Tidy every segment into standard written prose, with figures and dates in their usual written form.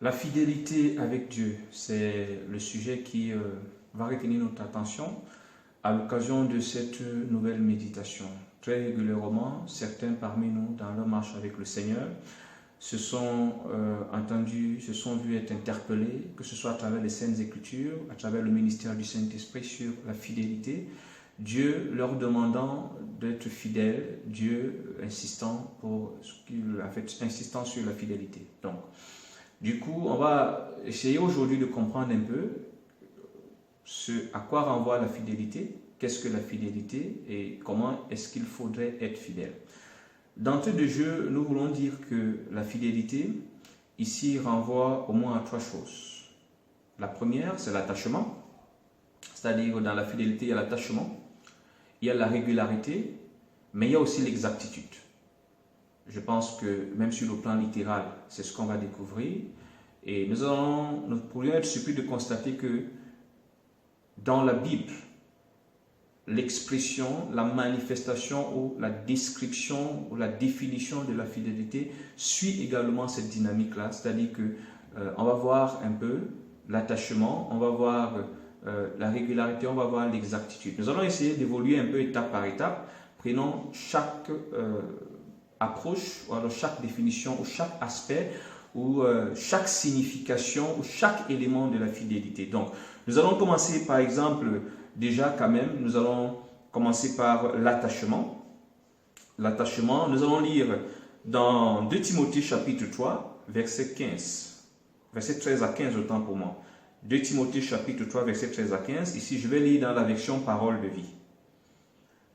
La fidélité avec Dieu, c'est le sujet qui va retenir notre attention à l'occasion de cette nouvelle méditation. Très régulièrement, certains parmi nous, dans leur marche avec le Seigneur, se sont vus être interpellés, que ce soit à travers les Saintes Écritures, à travers le ministère du Saint-Esprit sur la fidélité, Dieu leur demandant d'être fidèles, Dieu insistant insistant sur la fidélité. Donc, du coup, on va essayer aujourd'hui de comprendre un peu à quoi renvoie la fidélité, qu'est-ce que la fidélité et comment est-ce qu'il faudrait être fidèle. D'entrée de jeu, nous voulons dire que la fidélité, ici, renvoie au moins à trois choses. La première, c'est l'attachement, c'est-à-dire dans la fidélité, il y a l'attachement, il y a la régularité, mais il y a aussi l'exactitude. Je pense que même sur le plan littéral, c'est ce qu'on va découvrir. Et nous pourrions être surpris de constater que dans la Bible, l'expression, la manifestation ou la description ou la définition de la fidélité suit également cette dynamique-là. C'est-à-dire qu'on va voir un peu l'attachement, on va voir la régularité, on va voir l'exactitude. Nous allons essayer d'évoluer un peu étape par étape, prenant chaque approche, ou alors chaque définition, ou chaque aspect, ou chaque signification, ou chaque élément de la fidélité. Donc, nous allons commencer par exemple, déjà quand même, nous allons commencer par l'attachement. L'attachement, nous allons lire dans 2 Timothée chapitre 3, verset 15. Verset 13 à 15, autant pour moi. 2 Timothée chapitre 3, verset 13 à 15. Ici, je vais lire dans la version parole de vie.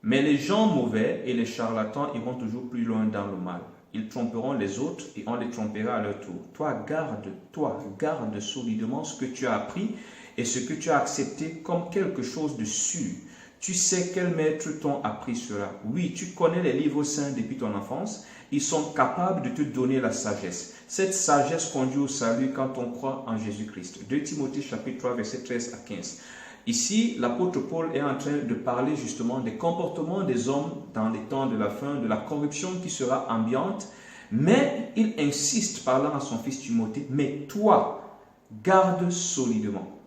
Mais les gens mauvais et les charlatans iront toujours plus loin dans le mal. Ils tromperont les autres et on les trompera à leur tour. Toi, garde solidement ce que tu as appris et ce que tu as accepté comme quelque chose de sûr. Tu sais quels maîtres t'ont appris cela. Oui, tu connais les livres saints depuis ton enfance. Ils sont capables de te donner la sagesse. Cette sagesse conduit au salut quand on croit en Jésus-Christ. 2 Timothée chapitre 3, verset 13 à 15. Ici, l'apôtre Paul est en train de parler justement des comportements des hommes dans les temps de la fin, de la corruption qui sera ambiante, mais il insiste, parlant à son fils Timothée, mais toi, garde solidement.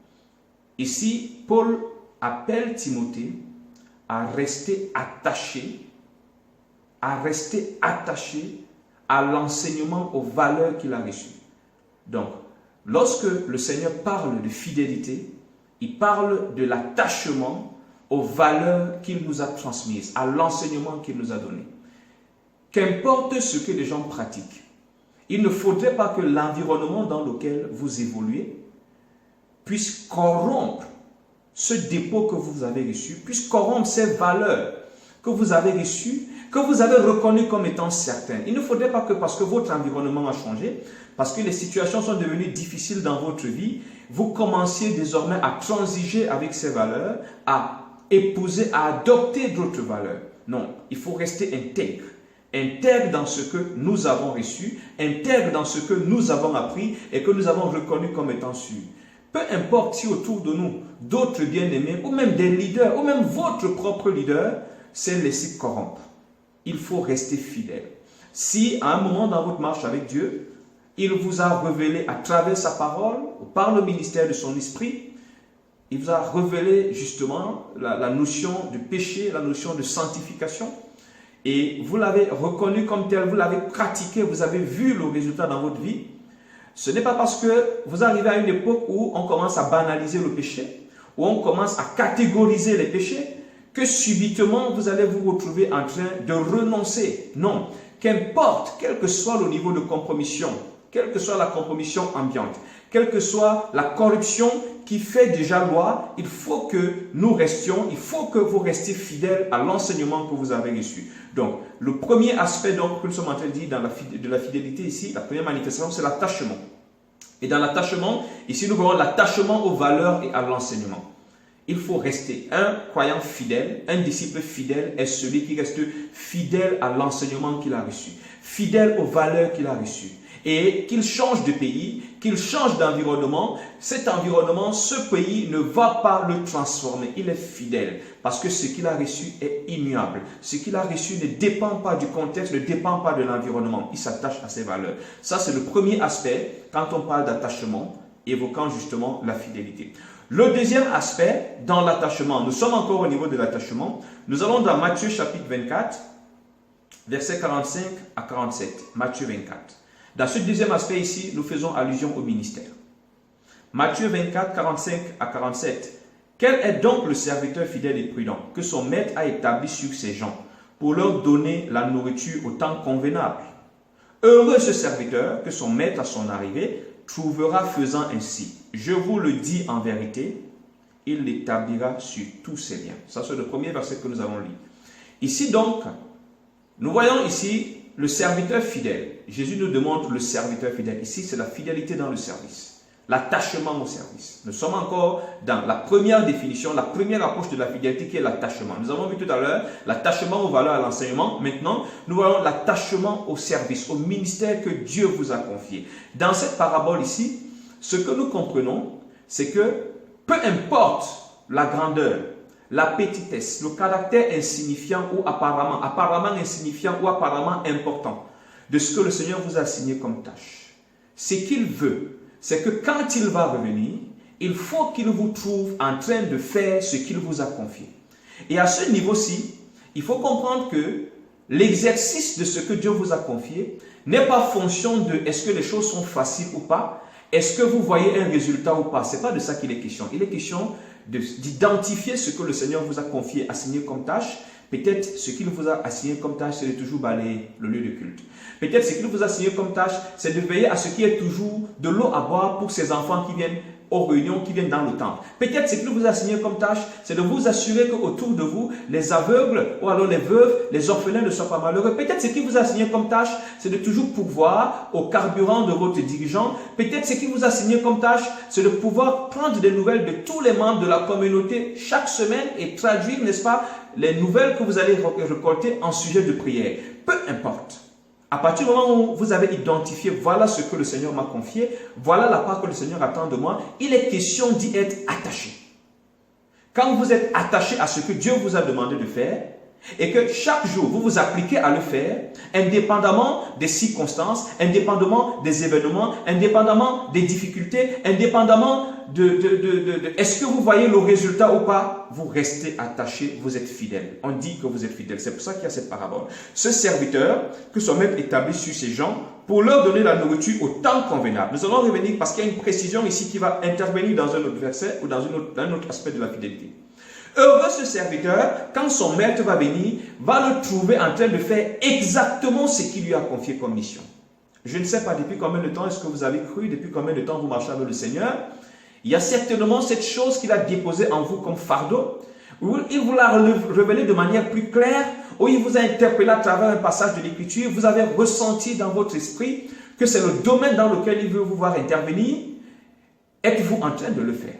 Ici, Paul appelle Timothée à rester attaché à l'enseignement, aux valeurs qu'il a reçues. Donc, lorsque le Seigneur parle de fidélité, il parle de l'attachement aux valeurs qu'il nous a transmises, à l'enseignement qu'il nous a donné. Qu'importe ce que les gens pratiquent, il ne faudrait pas que l'environnement dans lequel vous évoluez puisse corrompre ce dépôt que vous avez reçu, puisse corrompre ces valeurs que vous avez reçues, que vous avez reconnues comme étant certaines. Il ne faudrait pas que parce que votre environnement a changé, parce que les situations sont devenues difficiles dans votre vie, vous commenciez désormais à transiger avec ces valeurs, à épouser, à adopter d'autres valeurs. Non, il faut rester intègre. Intègre dans ce que nous avons reçu, intègre dans ce que nous avons appris et que nous avons reconnu comme étant sûr. Peu importe si autour de nous, d'autres bien-aimés, ou même des leaders, ou même votre propre leader, s'est laissé corrompre. Il faut rester fidèle. Si à un moment dans votre marche avec Dieu, il vous a révélé à travers sa parole, ou par le ministère de son esprit, il vous a révélé justement la notion de péché, la notion de sanctification, et vous l'avez reconnu comme tel, vous l'avez pratiqué, vous avez vu le résultat dans votre vie. Ce n'est pas parce que vous arrivez à une époque où on commence à banaliser le péché, où on commence à catégoriser les péchés, que subitement vous allez vous retrouver en train de renoncer. Non, qu'importe, quel que soit le niveau de compromission, quelle que soit la compromission ambiante, quelle que soit la corruption qui fait déjà loi, il faut que nous restions, il faut que vous restiez fidèles à l'enseignement que vous avez reçu. Donc, le premier aspect donc, que nous sommes en train de dire de la fidélité ici, la première manifestation, c'est l'attachement. Et dans l'attachement, ici nous voyons l'attachement aux valeurs et à l'enseignement. Il faut rester un croyant fidèle, un disciple fidèle est celui qui reste fidèle à l'enseignement qu'il a reçu, fidèle aux valeurs qu'il a reçues. et qu'il change de pays, qu'il change d'environnement, cet environnement, ce pays ne va pas le transformer. Il est fidèle parce que ce qu'il a reçu est immuable. Ce qu'il a reçu ne dépend pas du contexte, ne dépend pas de l'environnement. Il s'attache à ses valeurs. Ça, c'est le premier aspect quand on parle d'attachement, évoquant justement la fidélité. Le deuxième aspect dans l'attachement, nous sommes encore au niveau de l'attachement. Nous allons dans Matthieu chapitre 24, versets 45 à 47. Matthieu 24. Dans ce deuxième aspect ici, nous faisons allusion au ministère. Matthieu 24, 45 à 47. Quel est donc le serviteur fidèle et prudent que son maître a établi sur ses gens pour leur donner la nourriture au temps convenable? Heureux ce serviteur que son maître à son arrivée trouvera faisant ainsi. Je vous le dis en vérité, il l'établira sur tous ses biens. Ça, c'est le premier verset que nous avons lu. Ici donc, nous voyons ici le serviteur fidèle. Jésus nous demande le serviteur fidèle. Ici, c'est la fidélité dans le service. L'attachement au service. Nous sommes encore dans la première définition, la première approche de la fidélité qui est l'attachement. Nous avons vu tout à l'heure l'attachement aux valeurs, à l'enseignement. Maintenant, nous voyons l'attachement au service, au ministère que Dieu vous a confié. Dans cette parabole ici, ce que nous comprenons, c'est que peu importe la grandeur, la petitesse, le caractère insignifiant ou apparemment insignifiant ou apparemment important de ce que le Seigneur vous a assigné comme tâche, ce qu'il veut, c'est que quand il va revenir, il faut qu'il vous trouve en train de faire ce qu'il vous a confié. Et à ce niveau-ci, il faut comprendre que l'exercice de ce que Dieu vous a confié n'est pas fonction de est-ce que les choses sont faciles ou pas, est-ce que vous voyez un résultat ou pas. Ce n'est pas de ça qu'il est question. Il est question d'identifier ce que le Seigneur vous a confié, assigné comme tâche. Peut-être ce qu'il vous a assigné comme tâche, c'est de toujours balayer le lieu de culte. Peut-être ce qu'il vous a assigné comme tâche, c'est de veiller à ce qu'il y ait toujours de l'eau à boire pour ces enfants qui viennent aux réunions, qui viennent dans le temple. Peut-être ce qu'il vous a assigné comme tâche, c'est de vous assurer qu'autour de vous, les aveugles ou alors les veuves, les orphelins ne soient pas malheureux. Peut-être ce qu'il vous a assigné comme tâche, c'est de toujours pourvoir au carburant de votre dirigeant. Peut-être ce qu'il vous a assigné comme tâche, c'est de pouvoir prendre des nouvelles de tous les membres de la communauté chaque semaine et traduire, n'est-ce pas, les nouvelles que vous allez récolter en sujet de prière. Peu importe. À partir du moment où vous avez identifié, voilà ce que le Seigneur m'a confié, voilà la part que le Seigneur attend de moi, il est question d'y être attaché. Quand vous êtes attaché à ce que Dieu vous a demandé de faire, et que chaque jour vous vous appliquez à le faire, indépendamment des circonstances, indépendamment des événements, indépendamment des difficultés, indépendamment est-ce que vous voyez le résultat ou pas, vous restez attaché, vous êtes fidèle. On dit que vous êtes fidèle. C'est pour ça qu'il y a cette parabole. Ce serviteur, que son maître établit sur ses gens, pour leur donner la nourriture au temps convenable. Nous allons revenir parce qu'il y a une précision ici qui va intervenir dans un autre verset ou dans un autre aspect de la fidélité. Heureux ce serviteur, quand son maître va venir, va le trouver en train de faire exactement ce qu'il lui a confié comme mission. Je ne sais pas depuis combien de temps est-ce que vous avez cru, depuis combien de temps vous marchez avec le Seigneur. Il y a certainement cette chose qu'il a déposée en vous comme fardeau, où il vous l'a révélé de manière plus claire, où il vous a interpellé à travers un passage de l'Écriture, vous avez ressenti dans votre esprit que c'est le domaine dans lequel il veut vous voir intervenir. Êtes-vous en train de le faire?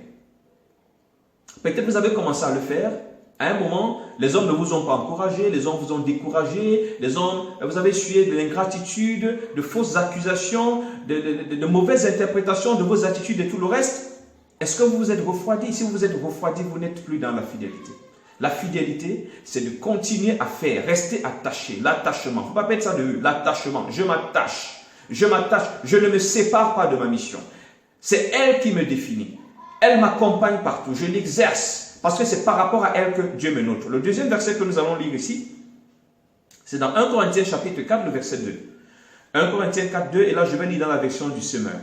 Peut-être vous avez commencé à le faire. À un moment, les hommes ne vous ont pas encouragé, les hommes vous ont découragé, vous avez essuyé de l'ingratitude, de fausses accusations, de mauvaises interprétations de vos attitudes et tout le reste. Est-ce que vous vous êtes refroidi? Si vous vous êtes refroidi, vous n'êtes plus dans la fidélité. La fidélité, c'est de continuer à faire, rester attaché, l'attachement. Il ne faut pas mettre ça de l'attachement. Je m'attache, je ne me sépare pas de ma mission. C'est elle qui me définit. Elle m'accompagne partout, je l'exerce, parce que c'est par rapport à elle que Dieu me note. Le deuxième verset que nous allons lire ici, c'est dans 1 Corinthiens chapitre 4, le verset 2. 1 Corinthiens 4, 2, et là je vais lire dans la version du semeur.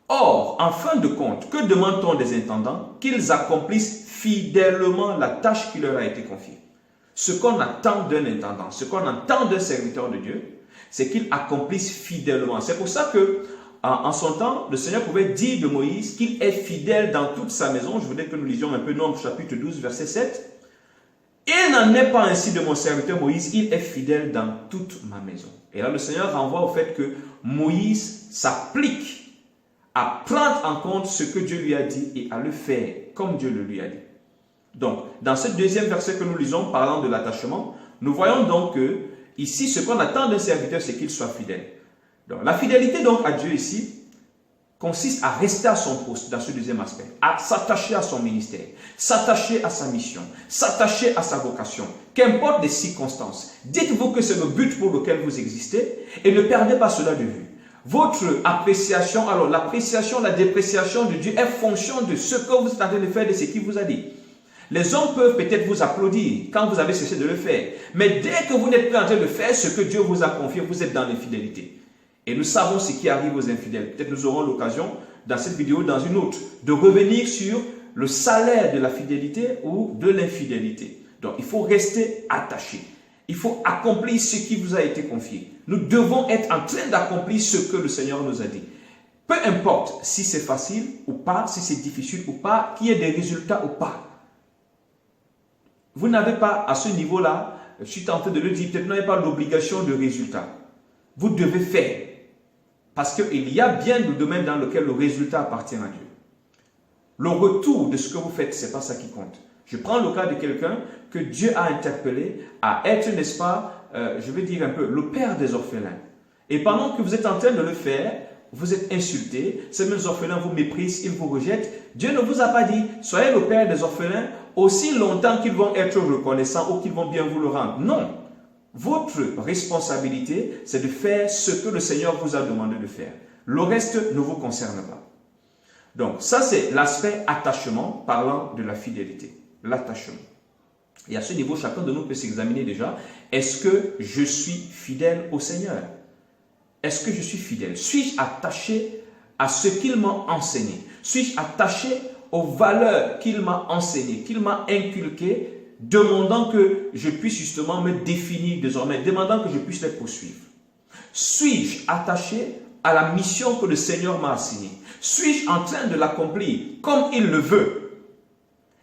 Or, en fin de compte, que demande-t-on des intendants? Qu'ils accomplissent fidèlement la tâche qui leur a été confiée. Ce qu'on attend d'un intendant, ce qu'on attend d'un serviteur de Dieu, c'est qu'il accomplisse fidèlement. C'est pour ça que en son temps, le Seigneur pouvait dire de Moïse qu'il est fidèle dans toute sa maison. Je voudrais que nous lisions un peu Nombre chapitre 12, verset 7. Il n'en est pas ainsi de mon serviteur Moïse, il est fidèle dans toute ma maison. Et là, le Seigneur renvoie au fait que Moïse s'applique à prendre en compte ce que Dieu lui a dit et à le faire comme Dieu le lui a dit. Donc, dans ce deuxième verset que nous lisons, parlant de l'attachement, nous voyons donc que ici, ce qu'on attend d'un serviteur, c'est qu'il soit fidèle. Donc, la fidélité donc à Dieu ici consiste à rester à son poste dans ce deuxième aspect, à s'attacher à son ministère, s'attacher à sa mission, s'attacher à sa vocation, qu'importe les circonstances. Dites-vous que c'est le but pour lequel vous existez et ne perdez pas cela de vue. Votre appréciation, alors l'appréciation, la dépréciation de Dieu est fonction de ce que vous êtes en train de faire, de ce qu'il vous a dit. Les hommes peuvent peut-être vous applaudir quand vous avez cessé de le faire, mais dès que vous n'êtes plus en train de faire ce que Dieu vous a confié, vous êtes dans l'infidélité. Et nous savons ce qui arrive aux infidèles. Peut-être nous aurons l'occasion, dans cette vidéo, dans une autre, de revenir sur le salaire de la fidélité ou de l'infidélité. Donc, il faut rester attaché. Il faut accomplir ce qui vous a été confié. Nous devons être en train d'accomplir ce que le Seigneur nous a dit. Peu importe si c'est facile ou pas, si c'est difficile ou pas, qu'il y ait des résultats ou pas. Vous n'avez pas, à ce niveau-là, je suis tenté de le dire, peut-être vous n'avez pas l'obligation de résultat. Vous devez faire. Parce qu'il y a bien le domaine dans lequel le résultat appartient à Dieu. Le retour de ce que vous faites, ce n'est pas ça qui compte. Je prends le cas de quelqu'un que Dieu a interpellé à être, n'est-ce pas, je vais dire un peu, le père des orphelins. Et pendant que vous êtes en train de le faire, vous êtes insulté, ces mêmes orphelins vous méprisent, ils vous rejettent. Dieu ne vous a pas dit, soyez le père des orphelins aussi longtemps qu'ils vont être reconnaissants ou qu'ils vont bien vous le rendre. Non. Votre responsabilité, c'est de faire ce que le Seigneur vous a demandé de faire. Le reste ne vous concerne pas. Donc, ça c'est l'aspect attachement, parlant de la fidélité. L'attachement. Et à ce niveau, chacun de nous peut s'examiner déjà. Est-ce que je suis fidèle au Seigneur? Est-ce que je suis fidèle? Suis-je attaché à ce qu'il m'a enseigné? Suis-je attaché aux valeurs qu'il m'a enseignées, qu'il m'a inculquées, demandant que je puisse justement me définir désormais, demandant que je puisse les poursuivre? Suis-je attaché à la mission que le Seigneur m'a assignée? Suis-je en train de l'accomplir comme il le veut?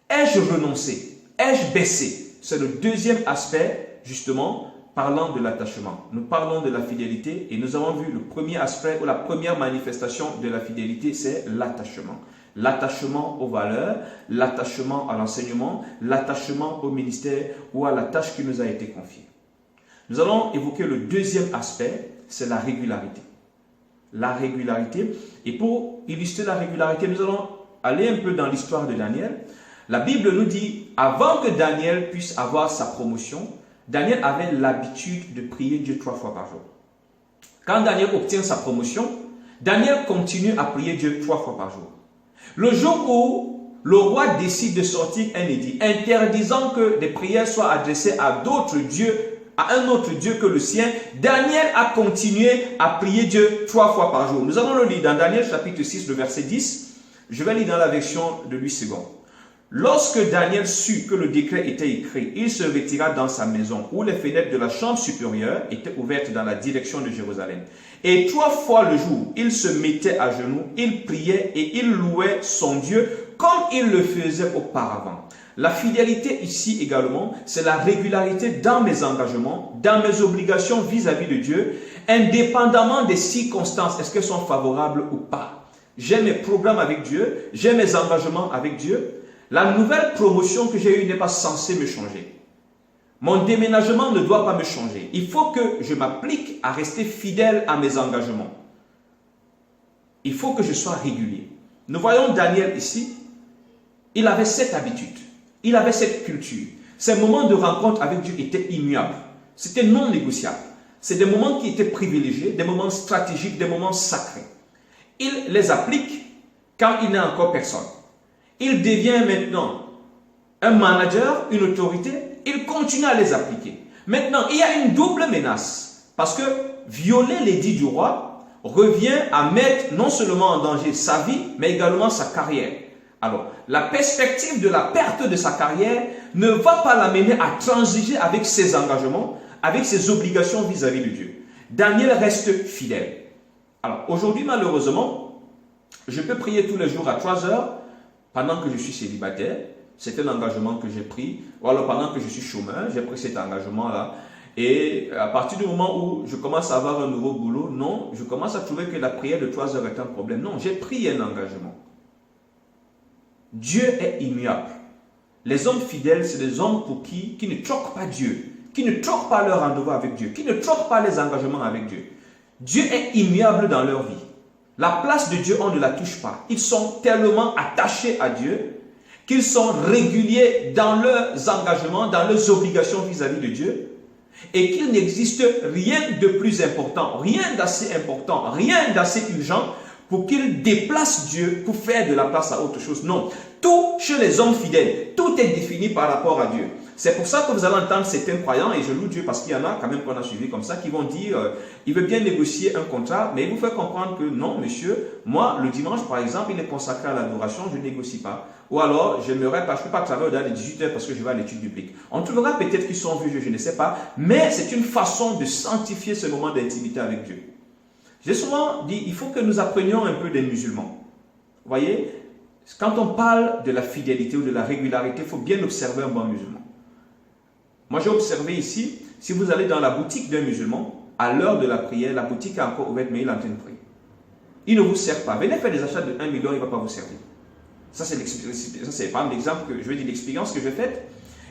Ai-je renoncé? Ai-je baissé? C'est le deuxième aspect, justement, parlant de l'attachement. Nous parlons de la fidélité et nous avons vu le premier aspect ou la première manifestation de la fidélité, c'est l'attachement. L'attachement aux valeurs, l'attachement à l'enseignement, l'attachement au ministère ou à la tâche qui nous a été confiée. Nous allons évoquer le deuxième aspect, c'est la régularité. La régularité. Et pour illustrer la régularité, nous allons aller un peu dans l'histoire de Daniel. La Bible nous dit, avant que Daniel puisse avoir sa promotion, Daniel avait l'habitude de prier Dieu 3 fois par jour. Quand Daniel obtient sa promotion, Daniel continue à prier Dieu 3 fois par jour. Le jour où le roi décide de sortir un édit interdisant que des prières soient adressées à d'autres dieux, à un autre Dieu que le sien, Daniel a continué à prier Dieu 3 fois par jour. Nous allons le lire dans Daniel chapitre 6, le verset 10. Je vais lire dans la version de Louis II. Lorsque Daniel sut que le décret était écrit, il se retira dans sa maison où les fenêtres de la chambre supérieure étaient ouvertes dans la direction de Jérusalem. Et 3 fois le jour, il se mettait à genoux, il priait et il louait son Dieu comme il le faisait auparavant. La fidélité ici également, c'est la régularité dans mes engagements, dans mes obligations vis-à-vis de Dieu, indépendamment des circonstances, est-ce qu'elles sont favorables ou pas. J'ai mes problèmes avec Dieu, j'ai mes engagements avec Dieu. La nouvelle promotion que j'ai eue n'est pas censée me changer. Mon déménagement ne doit pas me changer. Il faut que je m'applique à rester fidèle à mes engagements. Il faut que je sois régulier. Nous voyons Daniel ici, il avait cette habitude, il avait cette culture. Ces moments de rencontre avec Dieu étaient immuables. C'était non négociable. C'est des moments qui étaient privilégiés, des moments stratégiques, des moments sacrés. Il les applique quand il n'est encore personne. Il devient maintenant un manager, une autorité, il continue à les appliquer. Maintenant, il y a une double menace, parce que violer l'édit du roi revient à mettre non seulement en danger sa vie, mais également sa carrière. Alors, la perspective de la perte de sa carrière ne va pas l'amener à transiger avec ses engagements, avec ses obligations vis-à-vis de Dieu. Daniel reste fidèle. Alors, aujourd'hui, malheureusement, je peux prier tous les jours à 3 heures, pendant que je suis célibataire, c'est un engagement que j'ai pris. Ou alors pendant que je suis chômeur, j'ai pris cet engagement-là. Et à partir du moment où je commence à avoir un nouveau boulot, non, je commence à trouver que la prière de 3 heures est un problème. Non, j'ai pris un engagement. Dieu est immuable. Les hommes fidèles, c'est des hommes pour qui ne troquent pas Dieu, qui ne troquent pas leur rendez-vous avec Dieu, qui ne troquent pas les engagements avec Dieu. Dieu est immuable dans leur vie. La place de Dieu, on ne la touche pas. Ils sont tellement attachés à Dieu qu'ils sont réguliers dans leurs engagements, dans leurs obligations vis-à-vis de Dieu, et qu'il n'existe rien de plus important, rien d'assez important, rien d'assez urgent pour qu'ils déplacent Dieu pour faire de la place à autre chose. Non, tout chez les hommes fidèles, tout est défini par rapport à Dieu. C'est pour ça que vous allez entendre certains croyants, et je loue Dieu parce qu'il y en a quand même qu'on a suivi comme ça, qui vont dire, il veut bien négocier un contrat, mais il vous fait comprendre que non, monsieur, moi, le dimanche, par exemple, il est consacré à l'adoration, je ne négocie pas. Ou alors, j'aimerais pas, je ne peux pas travailler au-delà de 18 heures parce que je vais à l'étude biblique. On trouvera peut-être qu'ils sont vieux, je ne sais pas, mais c'est une façon de sanctifier ce moment d'intimité avec Dieu. J'ai souvent dit, il faut que nous apprenions un peu des musulmans. Vous voyez, quand on parle de la fidélité ou de la régularité, il faut bien observer un bon musulman. Moi, j'ai observé ici, si vous allez dans la boutique d'un musulman, à l'heure de la prière, la boutique est encore ouverte, mais il est en train de prier. Il ne vous sert pas. Venez faire des achats de 1 million, il ne va pas vous servir. Ça, c'est pas l'exemple que je veux dire, l'expérience que j'ai faite.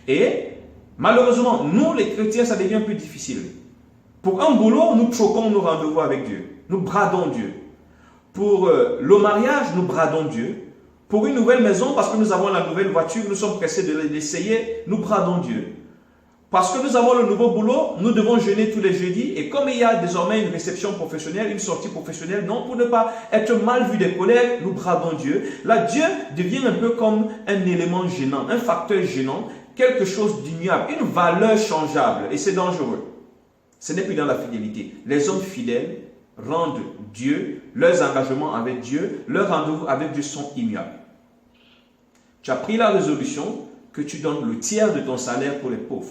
Et malheureusement, nous, les chrétiens, ça devient plus difficile. Pour un boulot, nous troquons nos rendez-vous avec Dieu. Nous bradons Dieu. Pour le mariage, nous bradons Dieu. Pour une nouvelle maison, parce que nous avons la nouvelle voiture, nous sommes pressés de l'essayer, nous bradons Dieu. Parce que nous avons le nouveau boulot, nous devons jeûner tous les jeudis. Et comme il y a désormais une réception professionnelle, une sortie professionnelle, non, pour ne pas être mal vu des collègues, nous bradons Dieu. Là, Dieu devient un peu comme un élément gênant, un facteur gênant, quelque chose d'ignoble, une valeur changeable. Et c'est dangereux. Ce n'est plus dans la fidélité. Les hommes fidèles rendent Dieu, leurs engagements avec Dieu, leurs rendez-vous avec Dieu sont immuables. Tu as pris la résolution que tu donnes le tiers de ton salaire pour les pauvres.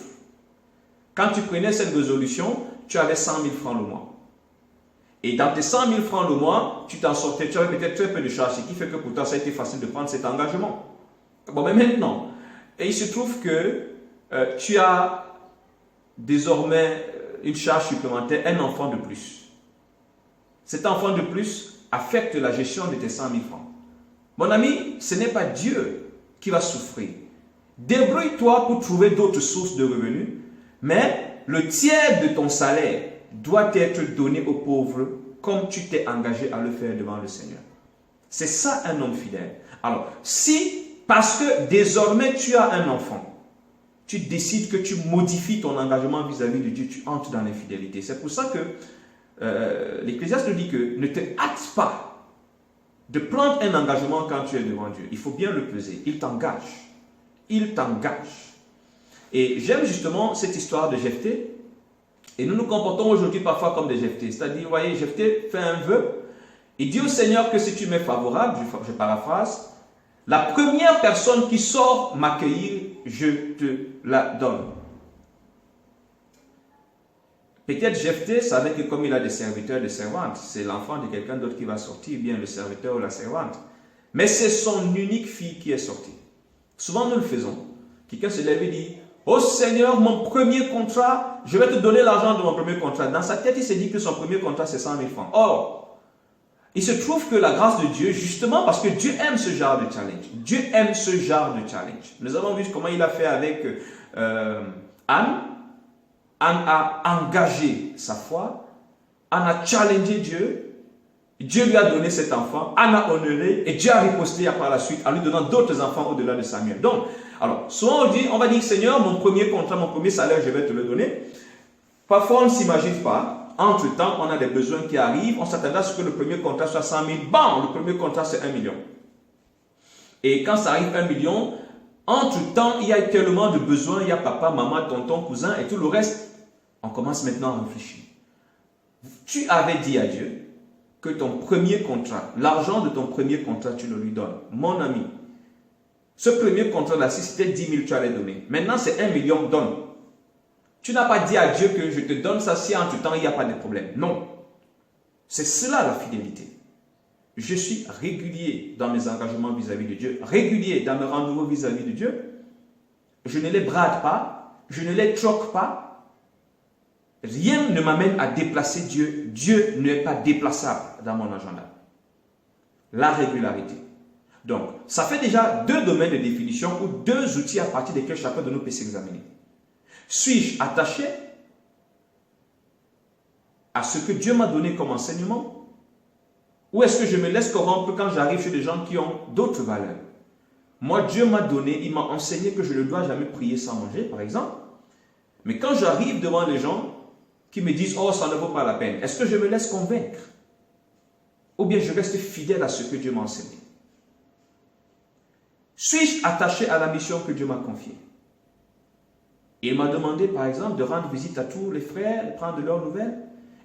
Quand tu prenais cette résolution, tu avais 100 000 francs le mois. Et dans tes 100 000 francs le mois, tu t'en sortais, tu avais peut-être très peu de charges, ce qui fait que pour toi, ça a été facile de prendre cet engagement. Bon, mais maintenant, et il se trouve que tu as désormais une charge supplémentaire, un enfant de plus. Cet enfant de plus affecte la gestion de tes 100 000 francs. Mon ami, ce n'est pas Dieu qui va souffrir. Débrouille-toi pour trouver d'autres sources de revenus, mais le tiers de ton salaire doit être donné aux pauvres comme tu t'es engagé à le faire devant le Seigneur. C'est ça un homme fidèle. Alors, si, parce que désormais tu as un enfant, tu décides que tu modifies ton engagement vis-à-vis de Dieu, tu entres dans l'infidélité. C'est pour ça que l'Ecclésiaste nous dit que ne te hâte pas de prendre un engagement quand tu es devant Dieu. Il faut bien le peser. Il t'engage. Il t'engage. Et j'aime justement cette histoire de Jephthé. Et nous nous comportons aujourd'hui parfois comme des Jephthé. C'est-à-dire, vous voyez, Jephthé fait un vœu. Il dit au Seigneur que si tu m'es favorable, je paraphrase, la première personne qui sort m'accueillir, je te la donne. Peut-être Jephthé savait que comme il a des serviteurs et des servantes, c'est l'enfant de quelqu'un d'autre qui va sortir, bien le serviteur ou la servante. Mais c'est son unique fille qui est sortie. Souvent nous le faisons. Quelqu'un se lève et dit, oh Seigneur, mon premier contrat, je vais te donner l'argent de mon premier contrat. Dans sa tête, il s'est dit que son premier contrat, c'est 100 000 francs. Or, il se trouve que la grâce de Dieu, justement parce que Dieu aime ce genre de challenge. Dieu aime ce genre de challenge. Nous avons vu comment il a fait avec Anne. Anne a engagé sa foi. Anne a challengé Dieu. Dieu lui a donné cet enfant. Anne a honoré. Et Dieu a riposté par la suite en lui donnant d'autres enfants au-delà de Samuel. Donc, alors, souvent on va dire, Seigneur, mon premier contrat, mon premier salaire, je vais te le donner. Parfois, on ne s'imagine pas. Entre-temps, on a des besoins qui arrivent. On s'attendait à ce que le premier contrat soit 100 000. Bam, le premier contrat, c'est 1 million. Et quand ça arrive 1 million, entre-temps, il y a tellement de besoins. Il y a papa, maman, tonton, cousin et tout le reste. On commence maintenant à réfléchir. Tu avais dit à Dieu que ton premier contrat, l'argent de ton premier contrat, tu le lui donnes. Mon ami, ce premier contrat-là, si c'était 10 000, tu allais donner. Maintenant, c'est 1 million, donne. Tu n'as pas dit à Dieu que je te donne ça si entre-temps, il n'y a pas de problème. Non. C'est cela la fidélité. Je suis régulier dans mes engagements vis-à-vis de Dieu, régulier dans mes rendez-vous vis-à-vis de Dieu. Je ne les brade pas, je ne les troque pas. Rien ne m'amène à déplacer Dieu. Dieu n'est pas déplaçable dans mon agenda. La régularité. Donc, ça fait déjà 2 domaines de définition ou 2 outils à partir desquels chacun de nous peut s'examiner. Suis-je attaché à ce que Dieu m'a donné comme enseignement? Ou est-ce que je me laisse corrompre quand j'arrive chez des gens qui ont d'autres valeurs? Moi, Dieu m'a donné, il m'a enseigné que je ne dois jamais prier sans manger, par exemple. Mais quand j'arrive devant les gens qui me disent « Oh, ça ne vaut pas la peine », est-ce que je me laisse convaincre? Ou bien je reste fidèle à ce que Dieu m'a enseigné? Suis-je attaché à la mission que Dieu m'a confiée? Il m'a demandé, par exemple, de rendre visite à tous les frères, prendre leurs nouvelles.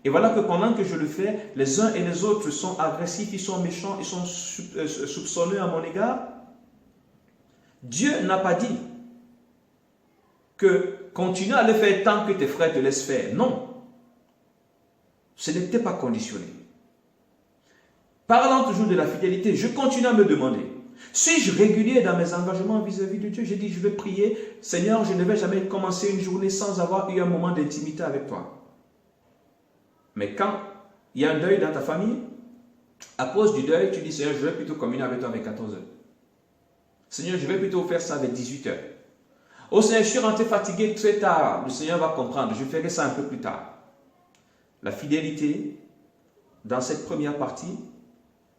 Et voilà que pendant que je le fais, les uns et les autres sont agressifs, ils sont méchants, ils sont soupçonneux à mon égard. Dieu n'a pas dit que continue à le faire tant que tes frères te laissent faire. Non. Ce n'était pas conditionné. Parlant toujours de la fidélité, je continue à me demander, suis-je régulier dans mes engagements vis-à-vis de Dieu? J'ai dit, je vais prier, Seigneur, je ne vais jamais commencer une journée sans avoir eu un moment d'intimité avec toi. Mais quand il y a un deuil dans ta famille, à cause du deuil, tu dis, Seigneur, je vais plutôt communier avec toi avec 14 heures. Seigneur, je vais plutôt faire ça avec 18 heures. Oh Seigneur, je suis rentré fatigué très tard. Le Seigneur va comprendre, je ferai ça un peu plus tard. La fidélité, dans cette première partie,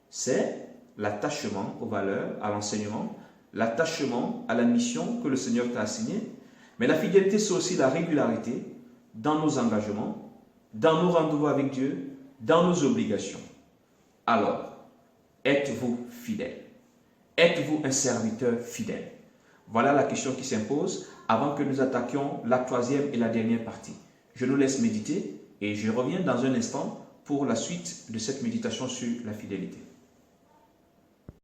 c'est l'attachement aux valeurs, à l'enseignement, l'attachement à la mission que le Seigneur t'a assignée. Mais la fidélité, c'est aussi la régularité dans nos engagements, dans nos rendez-vous avec Dieu, dans nos obligations. Alors, êtes-vous fidèle? Êtes-vous un serviteur fidèle? Voilà la question qui s'impose avant que nous attaquions la troisième et la dernière partie. Je nous laisse méditer et je reviens dans un instant pour la suite de cette méditation sur la fidélité.